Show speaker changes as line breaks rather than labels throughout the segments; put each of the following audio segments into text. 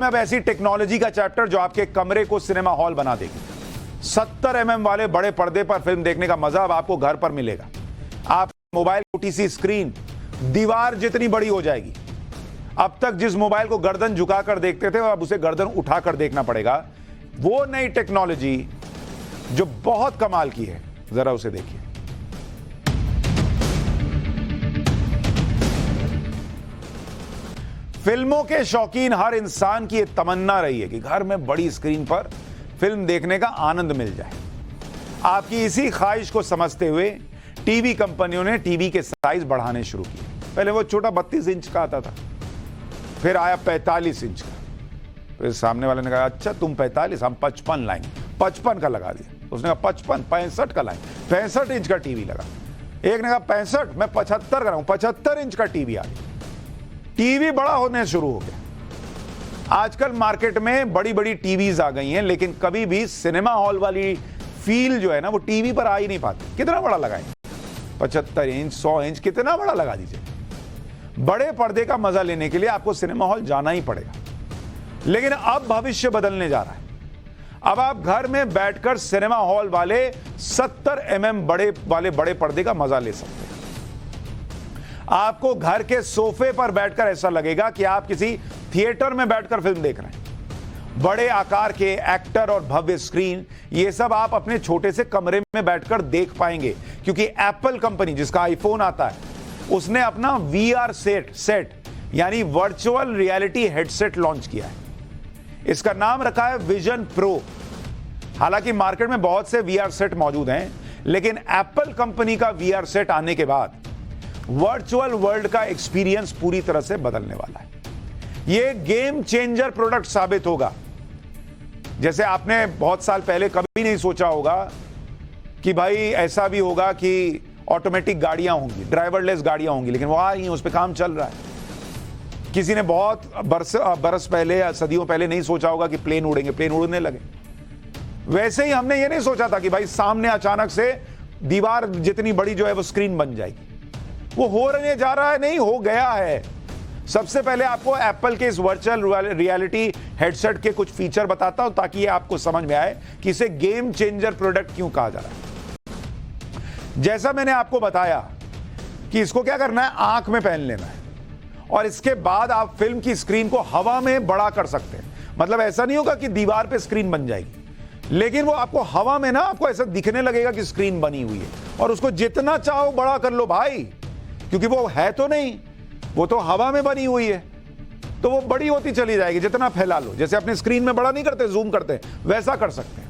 में अब ऐसी टेक्नोलॉजी का चैप्टर जो आपके कमरे को सिनेमा हॉल बना देगी। 70 mm वाले बड़े पर्दे पर फिल्म देखने का मजा अब आपको घर पर मिलेगा। आप मोबाइल ओटीसी स्क्रीन दीवार जितनी बड़ी हो जाएगी। अब तक जिस मोबाइल को गर्दन झुकाकर देखते थे अब उसे गर्दन उठाकर देखना पड़ेगा। वो नई टेक्नोलॉजी जो बहुत कमाल की है, जरा उसे देखिए। फिल्मों के शौकीन हर इंसान की यह तमन्ना रही है कि घर में बड़ी स्क्रीन पर फिल्म देखने का आनंद मिल जाए। आपकी इसी ख्वाहिश को समझते हुए टीवी कंपनियों ने टीवी के साइज बढ़ाने शुरू किए। पहले वो छोटा 32 इंच का आता था, फिर आया 45 इंच का। फिर सामने वाले ने कहा अच्छा तुम 45, हम 55 लाएंगे। 55 का लगा दिया। उसने कहा 55, 65 का लाएंगे। 65 इंच का टीवी लगा। एक ने कहा 65, मैं 75 कराऊं। 75 इंच का टीवी आ गया। टीवी बड़ा होने शुरू हो गया। आजकल मार्केट में बड़ी बड़ी टीवीज आ गई हैं, लेकिन कभी भी सिनेमा हॉल वाली फील जो है ना वो टीवी पर आ ही नहीं पाती। कितना बड़ा लगाएं? 75 इंच, 100 इंच, कितना बड़ा लगा दीजिए। बड़े पर्दे का मजा लेने के लिए आपको सिनेमा हॉल जाना ही पड़ेगा। लेकिन अब भविष्य बदलने जा रहा है। अब आप घर में बैठकर सिनेमा हॉल वाले 70 mm बड़े पर्दे का मजा ले सकते हैं। आपको घर के सोफे पर बैठकर ऐसा लगेगा कि आप किसी थिएटर में बैठकर फिल्म देख रहे हैं। बड़े आकार के एक्टर और भव्य स्क्रीन, ये सब आप अपने छोटे से कमरे में बैठकर देख पाएंगे, क्योंकि एप्पल कंपनी जिसका आईफोन आता है उसने अपना VR सेट यानी वर्चुअल रियलिटी हेडसेट लॉन्च किया है। इसका नाम रखा है विजन प्रो। हालांकि मार्केट में बहुत से VR सेट मौजूद हैं, लेकिन एप्पल कंपनी का VR सेट आने के बाद वर्चुअल वर्ल्ड का एक्सपीरियंस पूरी तरह से बदलने वाला है। यह गेम चेंजर प्रोडक्ट साबित होगा। जैसे आपने बहुत साल पहले कभी नहीं सोचा होगा कि भाई ऐसा भी होगा कि ऑटोमेटिक गाड़ियां होंगी, ड्राइवरलेस गाड़ियां होंगी, लेकिन वो आ रही हैं, उस पर काम चल रहा है। किसी ने बहुत बरस पहले या सदियों पहले नहीं सोचा होगा कि प्लेन उड़ेंगे, प्लेन उड़ने लगे। वैसे ही हमने ये नहीं सोचा था कि भाई सामने अचानक से दीवार जितनी बड़ी जो है वो स्क्रीन बन जाएगी। वो होने जा रहा है, नहीं हो गया है। सबसे पहले आपको एप्पल के इस वर्चुअल रियलिटी हेडसेट के कुछ फीचर बताता हूं ताकि ये आपको समझ में आए कि इसे गेम चेंजर प्रोडक्ट क्यों कहा जा रहा है। जैसा मैंने आपको बताया कि इसको क्या करना है, आंख में पहन लेना है और इसके बाद आप फिल्म की स्क्रीन को हवा में बड़ा कर सकते हैं। मतलब ऐसा नहीं होगा कि दीवार पे स्क्रीन बन जाएगी, लेकिन वो आपको हवा में ना आपको ऐसा दिखने लगेगा कि स्क्रीन बनी हुई है, और उसको जितना चाहो बड़ा कर लो भाई, क्योंकि वो है तो नहीं, वो तो हवा में बनी हुई है, तो वो बड़ी होती चली जाएगी। जितना फैला लो, जैसे अपने स्क्रीन में बड़ा नहीं करते, जूम करते, वैसा कर सकते हैं।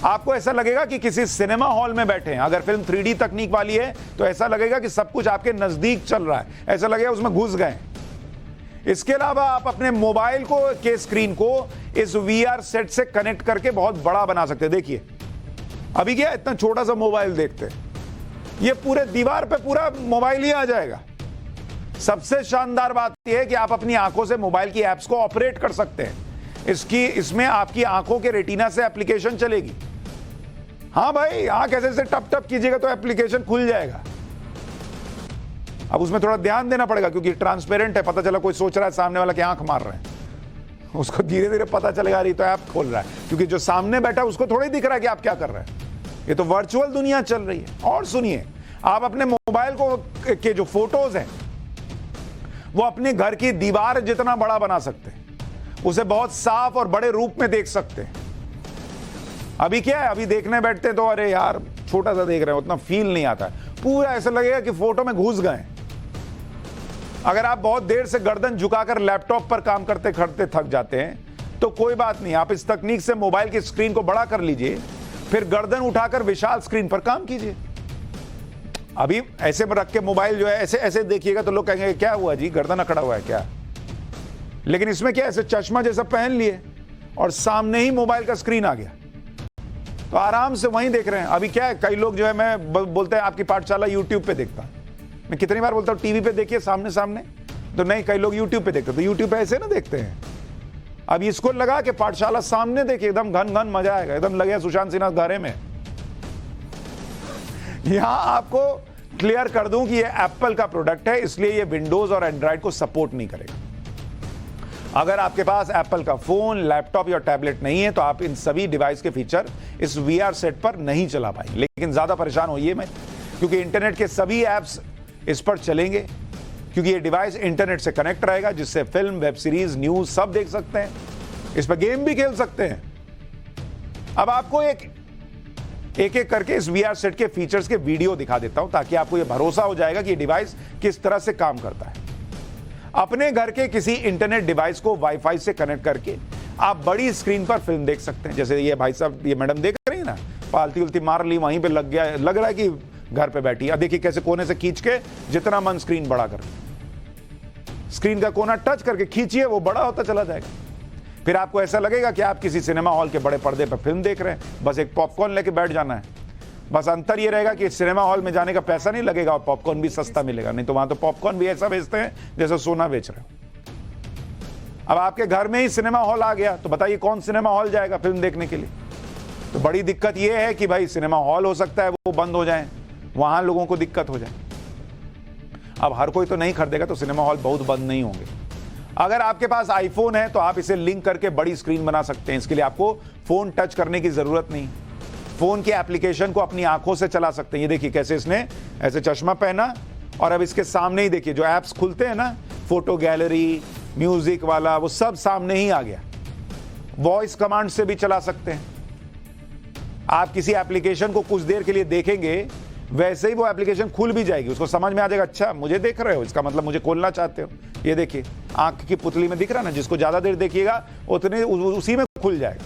आपको ऐसा लगेगा कि किसी सिनेमा हॉल में बैठे हैं। अगर फिल्म 3D तकनीक वाली है तो ऐसा लगेगा कि सब कुछ आपके नजदीक चल रहा है, ऐसा लगेगा उसमें घुस गए। इसके अलावा आप अपने मोबाइल के स्क्रीन को इस VR सेट से कनेक्ट करके बहुत बड़ा बना सकते हैं। देखिए अभी क्या इतना छोटा सा मोबाइल देखते हैं, ये पूरे दीवार पे पूरा मोबाइल ही आ जाएगा। सबसे शानदार बात यह है कि आप अपनी आंखों से मोबाइल की एप्स को ऑपरेट कर सकते हैं। इसमें आपकी आंखों के रेटिना से एप्लीकेशन चलेगी। हाँ भाई, आंख ऐसे टप टप कीजिएगा तो एप्लीकेशन खुल जाएगा। अब उसमें थोड़ा ध्यान देना पड़ेगा क्योंकि ट्रांसपेरेंट है। पता चला कोई सोच रहा है सामने वाला की आंख मार रहे हैं, उसको धीरे धीरे पता चलेगा रही तो ऐप खोल रहा है, क्योंकि जो सामने बैठा है उसको थोड़ा ही दिख रहा है कि आप क्या कर रहे हैं। ये तो वर्चुअल दुनिया चल रही है। और सुनिए, आप अपने मोबाइल के जो फोटोज हैं वो अपने घर की दीवार जितना बड़ा बना सकते हैं, उसे बहुत साफ और बड़े रूप में देख सकते हैं। अभी क्या है, अभी देखने बैठते तो अरे यार छोटा सा देख रहे हैं, उतना फील नहीं आता है। पूरा ऐसा लगेगा कि फोटो में घुस गए। अगर आप बहुत देर से गर्दन झुकाकर लैपटॉप पर काम करते करते थक जाते हैं तो कोई बात नहीं, आप इस तकनीक से मोबाइल की स्क्रीन को बड़ा कर लीजिए, फिर गर्दन उठाकर विशाल स्क्रीन पर काम कीजिए। अभी ऐसे में रख के मोबाइल जो है ऐसे ऐसे देखिएगा तो लोग कहेंगे क्या हुआ जी, गर्दन अकड़ा हुआ है क्या। लेकिन इसमें क्या, ऐसे चश्मा जैसा पहन लिए और सामने ही मोबाइल का स्क्रीन आ गया, तो आराम से वहीं देख रहे हैं। अभी क्या है, कई लोग जो है मैं बोलते हैं आपकी पाठशाला यूट्यूब पे देखता है। मैं कितनी बार बोलता हूँ टीवी पे देखिए सामने सामने, तो नहीं, कई लोग यूट्यूब पे देखते, तो यूट्यूब पे ऐसे ना देखते हैं। अब इसको लगा के पाठशाला सामने देखिए, एकदम घन घन मजा आएगा, एकदम लगे सुशांत सिन्हा घरे में। यहां आपको क्लियर कर दूं कि ये एप्पल का प्रोडक्ट है, इसलिए ये विंडोज और एंड्रॉइड को सपोर्ट नहीं करेगा। अगर आपके पास एप्पल का फोन, लैपटॉप या टैबलेट नहीं है तो आप इन सभी डिवाइस के फीचर इस VR सेट पर नहीं चला पाएंगे। लेकिन ज्यादा परेशान होइए मत, क्योंकि इंटरनेट के सभी ऐप्स इस पर चलेंगे, क्योंकि ये डिवाइस इंटरनेट से कनेक्ट रहेगा, जिससे फिल्म, वेब सीरीज, न्यूज सब देख सकते हैं। इस पर गेम भी खेल सकते हैं। अब आपको एक एक करके इस VR सेट के फीचर्स के वीडियो दिखा देता हूं, ताकि आपको यह भरोसा हो जाएगा कि ये डिवाइस किस तरह से काम करता है। अपने घर के किसी इंटरनेट डिवाइस को वाईफाई से कनेक्ट करके आप बड़ी स्क्रीन पर फिल्म देख सकते हैं। जैसे ये भाई साहब, ये मैडम देख रही है ना, पालती उल्टी मार ली, वहीं पे लग गया, लग रहा है कि घर पे बैठी। अब देखिए कैसे कोने से खींच के, जितना मन स्क्रीन बड़ा कर, स्क्रीन का कोना टच करके खींचिए, वो बड़ा होता चला जाएगा। फिर आपको ऐसा लगेगा कि आप किसी सिनेमा हॉल के बड़े पर्दे पर फिल्म देख रहे हैं। बस एक पॉपकॉर्न लेके बैठ जाना है। बस अंतर ये रहेगा कि सिनेमा हॉल में जाने का पैसा नहीं लगेगा और पॉपकॉर्न भी सस्ता मिलेगा। नहीं तो वहां तो पॉपकॉर्न भी ऐसा बेचते हैं जैसे सोना बेच रहे हो। अब आपके घर में ही सिनेमा हॉल आ गया, तो बताइए कौन सिनेमा हॉल जाएगा फिल्म देखने के लिए? तो बड़ी दिक्कत यह है कि भाई सिनेमा हॉल हो सकता है वो बंद हो जाए, वहां लोगों को दिक्कत हो जाए। अब हर कोई तो नहीं खरीदेगा, तो सिनेमा हॉल बहुत बंद नहीं होंगे। अगर आपके पास आईफोन है तो आप इसे लिंक करके बड़ी स्क्रीन बना सकते हैं। इसके लिए आपको फोन टच करने की जरूरत नहीं। फोन की एप्लीकेशन को अपनी आंखों से चला सकते हैं। ये देखिए कैसे इसने ऐसे चश्मा पहना और अब इसके सामने ही देखिए जो ऐप्स खुलते हैं ना, फोटो गैलरी, म्यूजिक वाला, वो सब सामने ही आ गया। वॉइस कमांड से भी चला सकते हैं। आप किसी एप्लीकेशन को कुछ देर के लिए देखेंगे, वैसे ही वो एप्लीकेशन खुल भी जाएगी। उसको समझ में आ जाएगा, अच्छा मुझे देख रहे हो, इसका मतलब मुझे खोलना चाहते हो। ये देखिए आंख की पुतली में दिख रहा ना, जिसको ज्यादा देर देखिएगा उतने उसी में खुल जाएगा।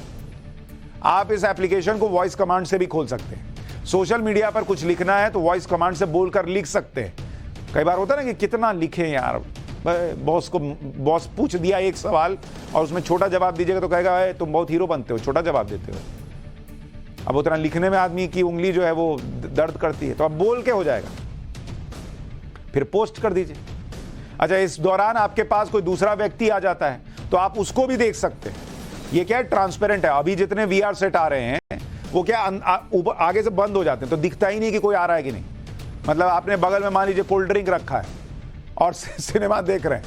आप इस एप्लीकेशन को वॉइस कमांड से भी खोल सकते हैं। सोशल मीडिया पर कुछ लिखना है तो वॉइस कमांड से बोलकर लिख सकते हैं। कई बार होता है ना कि कितना लिखें यार, बॉस पूछ दिया एक सवाल और उसमें छोटा जवाब दीजिएगा तो कहेगा तुम बहुत हीरो बनते हो, छोटा जवाब देते हो। अब उतना लिखने में आदमी की उंगली जो है वो दर्द करती है, तो अब बोल के हो जाएगा, फिर पोस्ट कर दीजिए। अच्छा, इस दौरान आपके पास कोई दूसरा व्यक्ति आ जाता है तो आप उसको भी देख सकते हैं। ये क्या है, ट्रांसपेरेंट है। अभी जितने VR सेट आ रहे हैं वो क्या आगे से बंद हो जाते हैं, तो दिखता ही नहीं कि कोई आ रहा है कि नहीं। मतलब आपने बगल में मान लीजिए कोल्ड ड्रिंक रखा है और सिनेमा देख रहे हैं,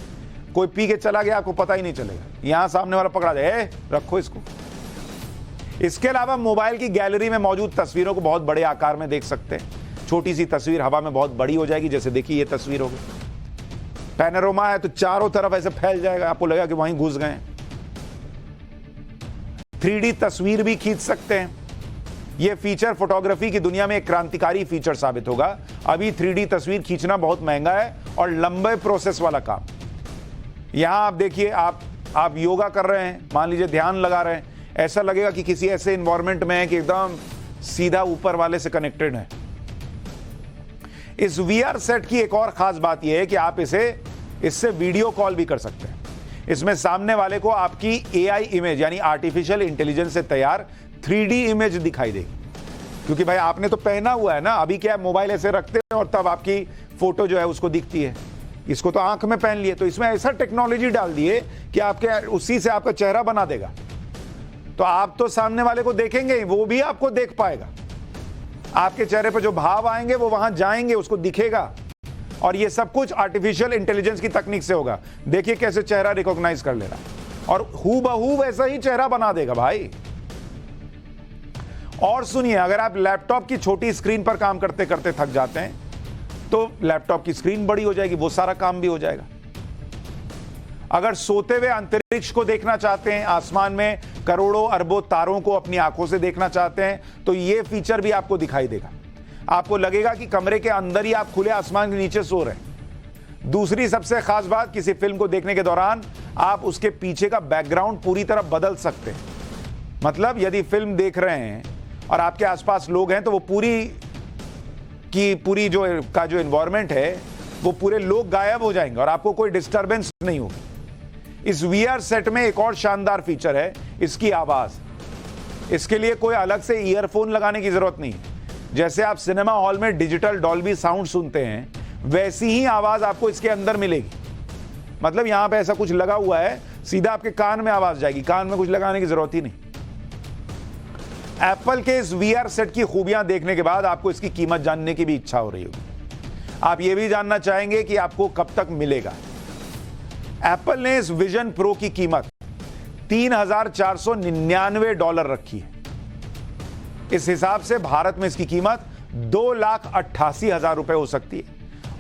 कोई पी के चला गया, आपको पता ही नहीं चलेगा। यहां सामने वाला पकड़ा जाए, रखो इसको। इसके अलावा मोबाइल की गैलरी में मौजूद तस्वीरों को बहुत बड़े आकार में देख सकते हैं। छोटी सी तस्वीर हवा में बहुत बड़ी हो जाएगी, जैसे देखिए ये तस्वीर हो गई। पैनोरामा है तो चारों तरफ ऐसे फैल जाएगा, आपको लगेगा कि वहीं घुस गए। 3D तस्वीर भी खींच सकते हैं। यह फीचर फोटोग्राफी की दुनिया में एक क्रांतिकारी फीचर साबित होगा। अभी 3D तस्वीर खींचना बहुत महंगा है और लंबे प्रोसेस वाला काम। यहां आप देखिए, आप योगा कर रहे हैं, मान लीजिए ध्यान लगा रहे हैं, ऐसा लगेगा कि किसी ऐसे एनवायरनमेंट में है कि एकदम सीधा ऊपर वाले से कनेक्टेड है। इस VR सेट की एक और खास बात यह है कि आप इससे वीडियो कॉल भी कर सकते हैं। इसमें सामने वाले को आपकी AI इमेज यानी आर्टिफिशियल इंटेलिजेंस से तैयार 3D इमेज दिखाई देगी। क्योंकि भाई आपने तो पहना हुआ है ना, अभी क्या मोबाइल ऐसे रखते हैं और तब आपकी फोटो जो है उसको दिखती है। इसको तो आंख में पहन लिए, तो इसमें ऐसा टेक्नोलॉजी डाल दिए कि आपके उसी से आपका चेहरा बना देगा। तो आप तो सामने वाले को देखेंगे ही, वो भी आपको देख पाएगा। आपके चेहरे पर जो भाव आएंगे वो वहां जाएंगे, उसको दिखेगा। और ये सब कुछ आर्टिफिशियल इंटेलिजेंस की तकनीक से होगा। देखिए कैसे चेहरा रिकॉग्नाइज कर ले रहा है और हूबहू वैसा ही चेहरा बना देगा भाई। और सुनिए, अगर आप लैपटॉप की छोटी स्क्रीन पर काम करते करते थक जाते हैं तो लैपटॉप की स्क्रीन बड़ी हो जाएगी, वो सारा काम भी हो जाएगा। अगर सोते हुए अंतरिक्ष को देखना चाहते हैं, आसमान में करोड़ों अरबों तारों को अपनी आंखों से देखना चाहते हैं, तो ये फीचर भी आपको दिखाई देगा। आपको लगेगा कि कमरे के अंदर ही आप खुले आसमान के नीचे सो रहे हैं। दूसरी सबसे खास बात, किसी फिल्म को देखने के दौरान आप उसके पीछे का बैकग्राउंड पूरी तरह बदल सकते हैं। मतलब यदि फिल्म देख रहे हैं और आपके आसपास लोग हैं तो वो पूरी जो एनवायरनमेंट है वो पूरे लोग गायब हो जाएंगे और आपको कोई डिस्टरबेंस नहीं होगी। इस VR सेट में एक और शानदार फीचर है, इसकी आवाज। इसके लिए कोई अलग से ईयरफोन लगाने की जरूरत नहीं। जैसे आप सिनेमा हॉल में डिजिटल डॉल्बी साउंड सुनते हैं, वैसी ही आवाज आपको इसके अंदर मिलेगी। मतलब यहां पे ऐसा कुछ लगा हुआ है, सीधा आपके कान में आवाज जाएगी, कान में कुछ लगाने की जरूरत ही नहीं। एप्पल के इस VR सेट की खूबियां देखने के बाद आपको इसकी कीमत जानने की भी इच्छा हो रही होगी। आप ये भी जानना चाहेंगे कि आपको कब तक मिलेगा। एप्पल ने इस विजन प्रो की कीमत $3,499 रखी है। इस हिसाब से भारत में इसकी कीमत 2,88,000 रुपए हो सकती है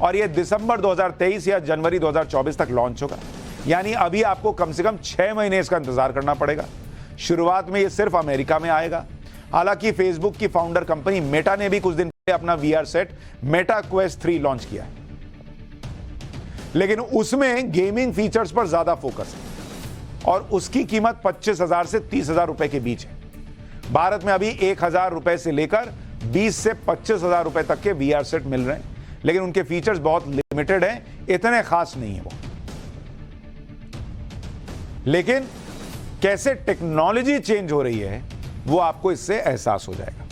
और यह दिसंबर 2023 या जनवरी 2024 तक लॉन्च होगा। यानी अभी आपको कम से कम 6 महीने इसका इंतजार करना पड़ेगा। शुरुआत में यह सिर्फ अमेरिका में आएगा। हालांकि फेसबुक की फाउंडर कंपनी मेटा ने भी कुछ दिन पहले अपना VR set Meta quest 3 launch किया है, लेकिन उसमें गेमिंग फीचर्स पर ज्यादा फोकस है और उसकी कीमत 25,000 से 30,000 रुपए के बीच है। भारत में अभी 1,000 रुपए से लेकर 20 से 25,000 रुपए तक के VR सेट मिल रहे हैं, लेकिन उनके फीचर्स बहुत लिमिटेड हैं, इतने खास नहीं है वो। लेकिन कैसे टेक्नोलॉजी चेंज हो रही है वो आपको इससे एहसास हो जाएगा।